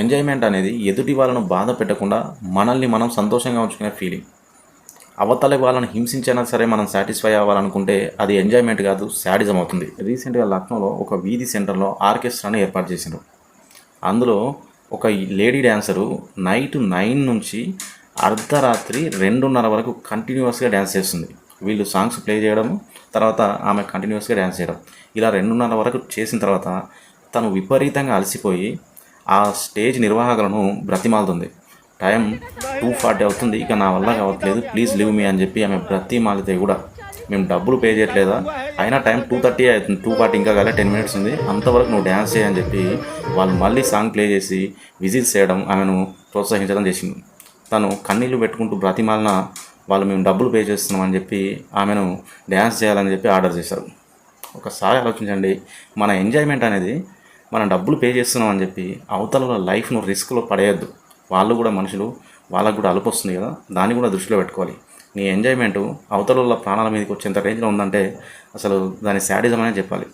Enjoyment అనేది ఎదుటి వాళ్ళను బాధ పెట్టకుండా మనల్ని మనం సంతోషంగా ఉంచుకునే ఫీలింగ్. అవతలి వాళ్ళని హింసించైనా సరే మనం సాటిస్ఫై అవ్వాలనుకుంటే అది ఎంజాయ్మెంట్ కాదు, శాడిజం అవుతుంది. రీసెంట్గా లక్నోలో ఒక వీధి సెంటర్లో ఆర్కెస్ట్రాని ఏర్పాటు చేసిండ్రు. అందులో ఒక లేడీ డ్యాన్సరు నైట్ 9 నుంచి అర్ధరాత్రి 2:30 వరకు కంటిన్యూస్గా డ్యాన్స్ చేస్తుంది. వీళ్ళు సాంగ్స్ ప్లే చేయడం, తర్వాత ఆమె కంటిన్యూస్గా డ్యాన్స్ చేయడం. ఇలా 2:30 వరకు చేసిన తర్వాత తను విపరీతంగా అలసిపోయి ఆ స్టేజ్ నిర్వాహకులను బ్రతిమాలుతుంది. టైం 2:40 అవుతుంది, ఇక నా వల్ల కావట్లేదు, ప్లీజ్ లీవ్ మీ అని చెప్పి ఆమె బ్రతిమాలితే కూడా మేము డబ్బులు పే చేయట్లేదా, అయినా టైం 2:30 అవుతుంది, 2:40 ఇంకా కాలే, 10 మినిట్స్ ఉంది, అంతవరకు నువ్వు డ్యాన్స్ చేయని చెప్పి వాళ్ళు మళ్ళీ సాంగ్ ప్లే చేసి విజిల్స్ చేయడం, ఆమెను ప్రోత్సహించడం చేసింది. తను కన్నీళ్లు పెట్టుకుంటూ బ్రతిమాలిన వాళ్ళు మేము డబ్బులు పే చేస్తున్నామని చెప్పి ఆమెను డ్యాన్స్ చేయాలని చెప్పి ఆర్డర్ చేశారు. ఒకసారి ఆలోచించండి, మన ఎంజాయ్మెంట్ అనేది మనం డబ్బులు పే చేస్తున్నాం అని చెప్పి అవతల లైఫ్ను రిస్క్లో పడేయద్దు. వాళ్ళు కూడా మనుషులు, వాళ్ళకు కూడా అలుపు వస్తుంది కదా, దాన్ని కూడా దృష్టిలో పెట్టుకోవాలి. నీ ఎంజాయ్మెంటు అవతల ప్రాణాల మీదకి వచ్చేంత రేంజ్లో ఉందంటే అసలు దాని శాడిజం అనే చెప్పాలి.